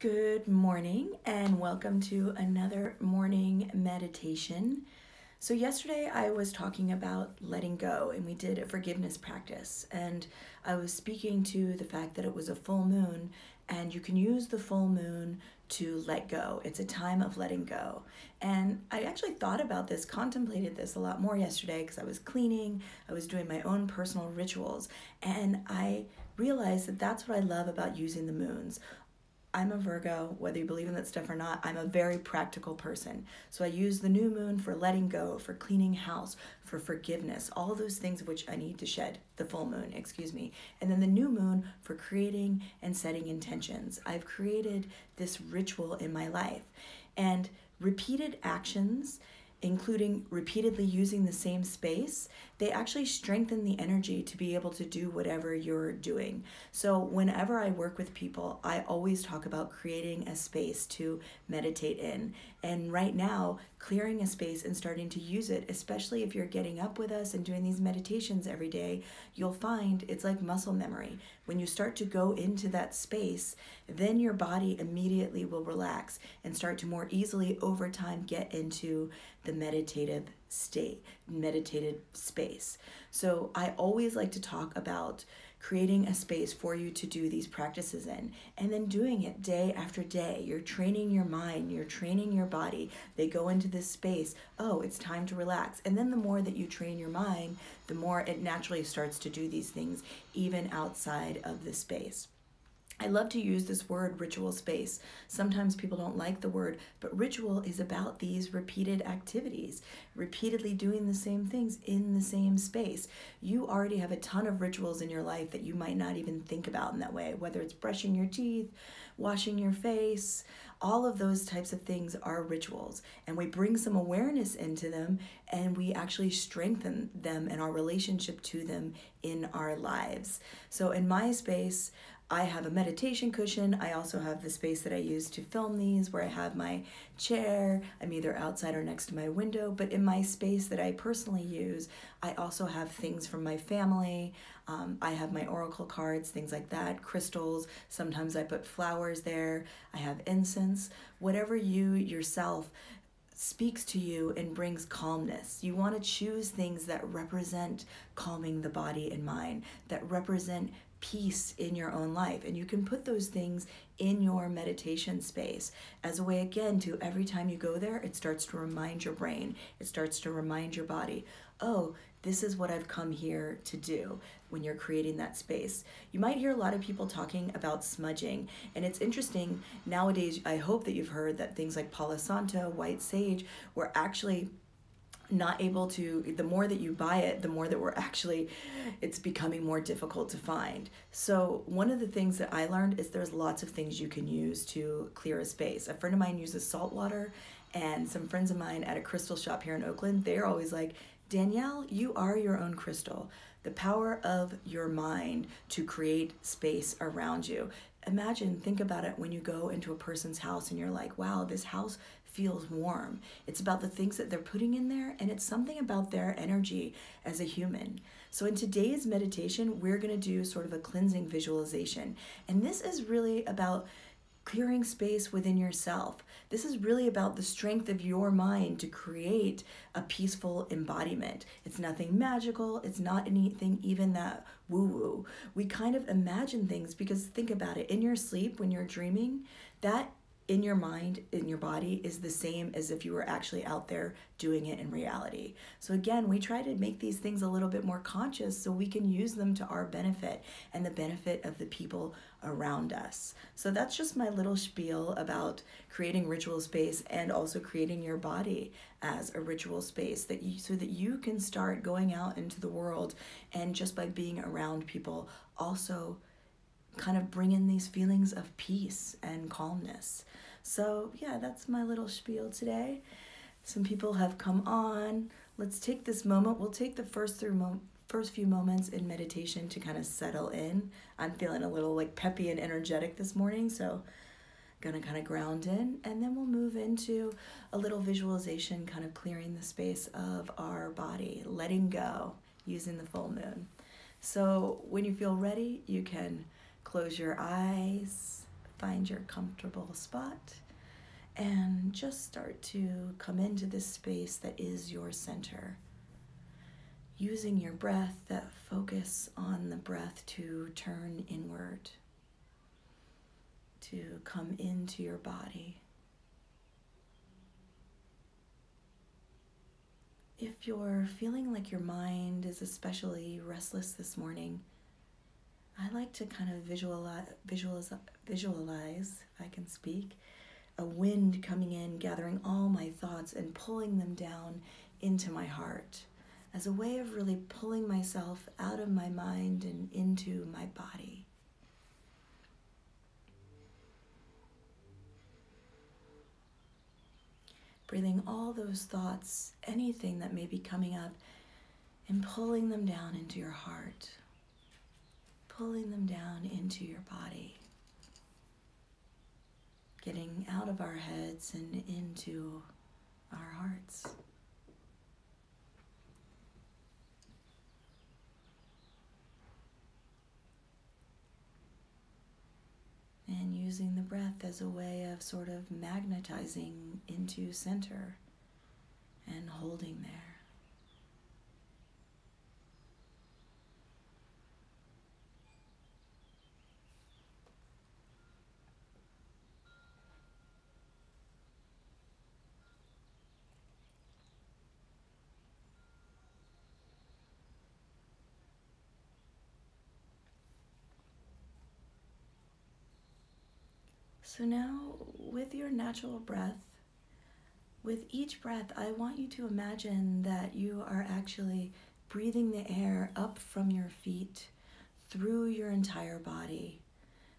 Good morning and welcome to another morning meditation. So, yesterday I was talking about letting go and we did a forgiveness practice. And I was speaking to the fact that it was a full moon and you can use the full moon to let go. It's a time of letting go. And I actually thought about this, contemplated this a lot more yesterday because I was cleaning, I was doing my own personal rituals, and I realized that that's what I love about using the moons. I'm a Virgo, whether you believe in that stuff or not. I'm a very practical person. So I use the new moon for letting go, for cleaning house, for forgiveness, all of those things of which I need to shed, the full moon, excuse me. And then the new moon for creating and setting intentions. I've created this ritual in my life. And repeated actions, including repeatedly using the same space, they actually strengthen the energy to be able to do whatever you're doing. So whenever I work with people, I always talk about creating a space to meditate in. And right now, clearing a space and starting to use it, especially if you're getting up with us and doing these meditations every day, you'll find it's like muscle memory. When you start to go into that space, then your body immediately will relax and start to more easily over time get into the meditative state, meditative space. So I always like to talk about creating a space for you to do these practices in, and then doing it day after day. You're training your mind, you're training your body. They go into this space, oh, it's time to relax. And then the more that you train your mind, the more it naturally starts to do these things, even outside of the space. I love to use this word ritual space. Sometimes people don't like the word, but ritual is about these repeated activities, repeatedly doing the same things in the same space. You already have a ton of rituals in your life that you might not even think about in that way, whether it's brushing your teeth, washing your face, all of those types of things are rituals. And we bring some awareness into them and we actually strengthen them and our relationship to them in our lives. So in my space, I have a meditation cushion. I also have the space that I use to film these where I have my chair. I'm either outside or next to my window, but in my space that I personally use, I also have things from my family. I have my oracle cards, things like that, crystals. Sometimes I put flowers there. I have incense. Whatever you yourself speaks to you and brings calmness. You want to choose things that represent calming the body and mind, that represent peace in your own life. And you can put those things in your meditation space as a way, again, to every time you go there, it starts to remind your brain, it starts to remind your body, oh, this is what I've come here to do when you're creating that space. You might hear a lot of people talking about smudging, and it's interesting nowadays. I hope that you've heard that things like Palo Santo, white sage, were actually not able to, the more that you buy it, the more that it's becoming more difficult to find. So one of the things that I learned is there's lots of things you can use to clear a space. A friend of mine uses salt water, and some friends of mine at a crystal shop here in Oakland, they're always like, Danielle, you are your own crystal. The power of your mind to create space around you. Imagine, think about it when you go into a person's house and you're like, wow, this house feels warm. It's about the things that they're putting in there, and it's something about their energy as a human. So in today's meditation, we're going to do sort of a cleansing visualization. And this is really about clearing space within yourself. This is really about the strength of your mind to create a peaceful embodiment. It's nothing magical. It's not anything even that woo-woo. We kind of imagine things because think about it. In your sleep, when you're dreaming, that in your mind, in your body, is the same as if you were actually out there doing it in reality. So again, we try to make these things a little bit more conscious so we can use them to our benefit and the benefit of the people around us. So that's just my little spiel about creating ritual space and also creating your body as a ritual space so that you can start going out into the world and just by being around people also kind of bring in these feelings of peace and calmness. So yeah, that's my little spiel today. Some people have come on. Let's take this moment. We'll take the first few moments in meditation to kind of settle in. I'm feeling a little like peppy and energetic this morning, so gonna kind of ground in, and then we'll move into a little visualization, kind of clearing the space of our body, letting go using the full moon. So when you feel ready, you can close your eyes, find your comfortable spot and just start to come into this space that is your center. Using your breath, that focus on the breath to turn inward, to come into your body. If you're feeling like your mind is especially restless this morning, I like to kind of visualize, if I can speak, a wind coming in, gathering all my thoughts and pulling them down into my heart as a way of really pulling myself out of my mind and into my body. Breathing all those thoughts, anything that may be coming up, and pulling them down into your heart, pulling them down into your body, getting out of our heads and into our hearts. And using the breath as a way of sort of magnetizing into center and holding there. So now, with your natural breath, with each breath, I want you to imagine that you are actually breathing the air up from your feet, through your entire body,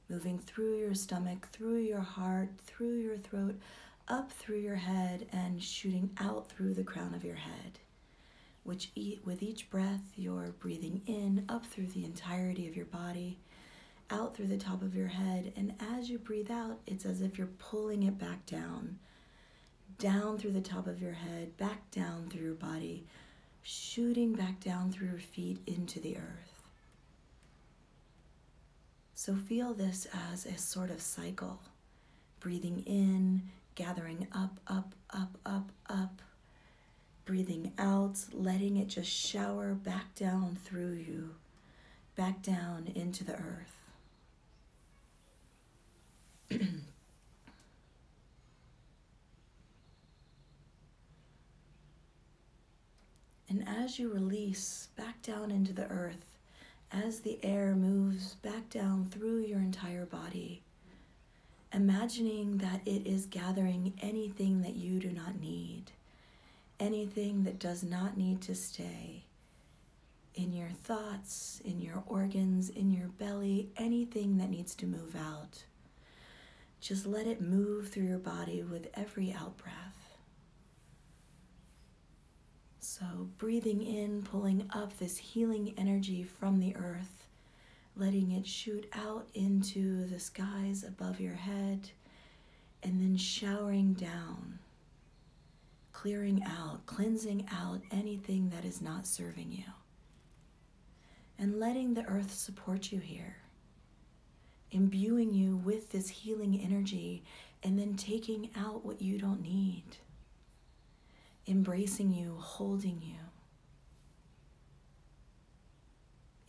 moving through your stomach, through your heart, through your throat, up through your head, and shooting out through the crown of your head. With each breath, you're breathing in, up through the entirety of your body, out through the top of your head, and as you breathe out, it's as if you're pulling it back down through the top of your head, back down through your body, shooting back down through your feet into the earth. So feel this as a sort of cycle, breathing in, gathering up, up, up, up, up, breathing out, letting it just shower back down through you, back down into the earth. And as you release back down into the earth, as the air moves back down through your entire body, imagining that it is gathering anything that you do not need, anything that does not need to stay in your thoughts, in your organs, in your belly, anything that needs to move out. Just let it move through your body with every out-breath. So breathing in, pulling up this healing energy from the earth, letting it shoot out into the skies above your head, and then showering down, clearing out, cleansing out anything that is not serving you, and letting the earth support you here, imbuing you with this healing energy, and then taking out what you don't need, embracing you, holding you.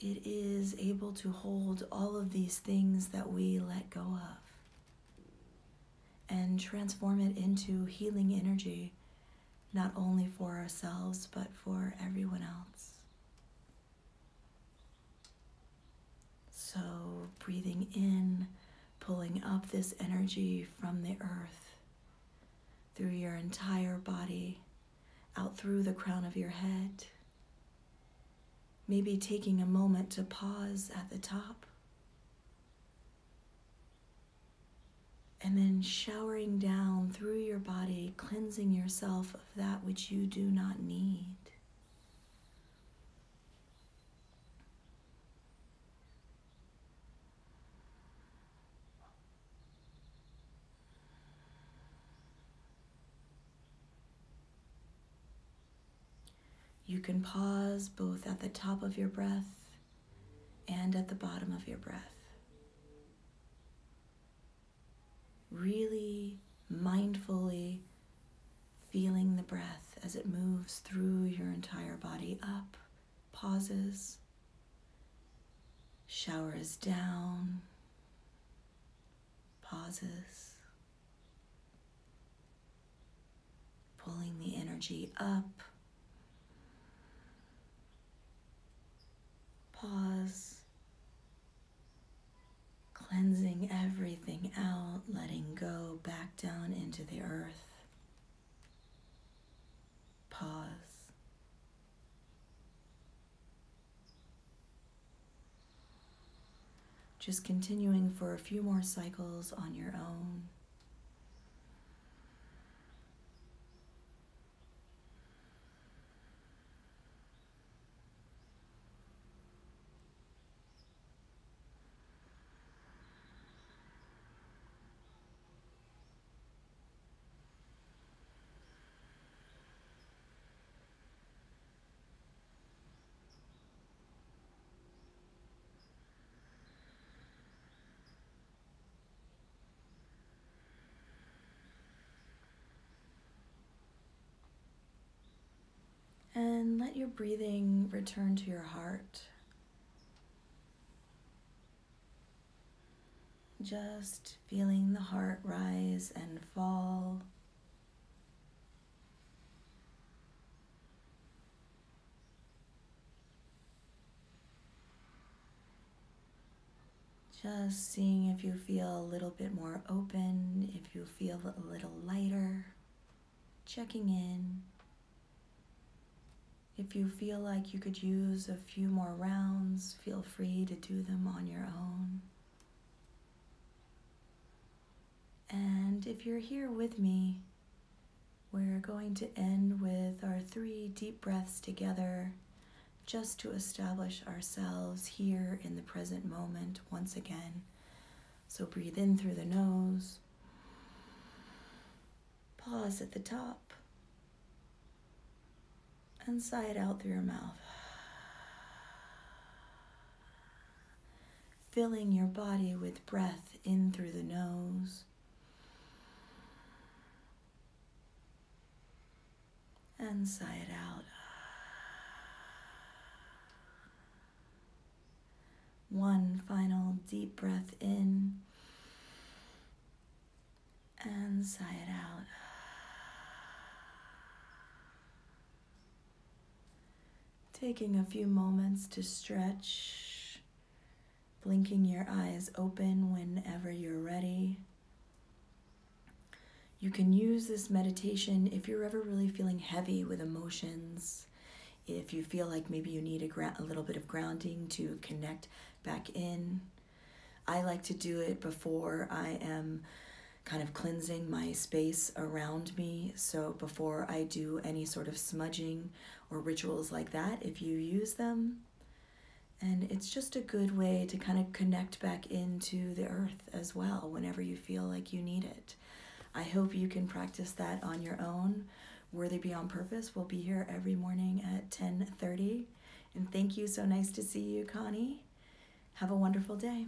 It is able to hold all of these things that we let go of and transform it into healing energy, not only for ourselves, but for everyone else. So breathing in, pulling up this energy from the earth through your entire body, out through the crown of your head. Maybe taking a moment to pause at the top. And then showering down through your body, cleansing yourself of that which you do not need. You can pause both at the top of your breath and at the bottom of your breath. really mindfully feeling the breath as it moves through your entire body, up, pauses, showers down, pauses, pulling the energy up, pause, cleansing everything out, letting go back down into the earth, pause. Just continuing for a few more cycles on your own. And let your breathing return to your heart. Just feeling the heart rise and fall. Just seeing if you feel a little bit more open, if you feel a little lighter. Checking in. If you feel like you could use a few more rounds, feel free to do them on your own. And if you're here with me, we're going to end with our 3 deep breaths together, just to establish ourselves here in the present moment once again. So breathe in through the nose, pause at the top, and sigh it out through your mouth. Filling your body with breath in through the nose, and sigh it out. One final deep breath in, and sigh it out. Taking a few moments to stretch, blinking your eyes open whenever you're ready. You can use this meditation if you're ever really feeling heavy with emotions, if you feel like maybe you need a little bit of grounding to connect back in. I like to do it before I am kind of cleansing my space around me. So before I do any sort of smudging or rituals like that, if you use them. And it's just a good way to kind of connect back into the earth as well whenever you feel like you need it. I hope you can practice that on your own. Worthy Beyond Purpose will be here every morning at 10:30. And thank you. So nice to see you, Connie. Have a wonderful day.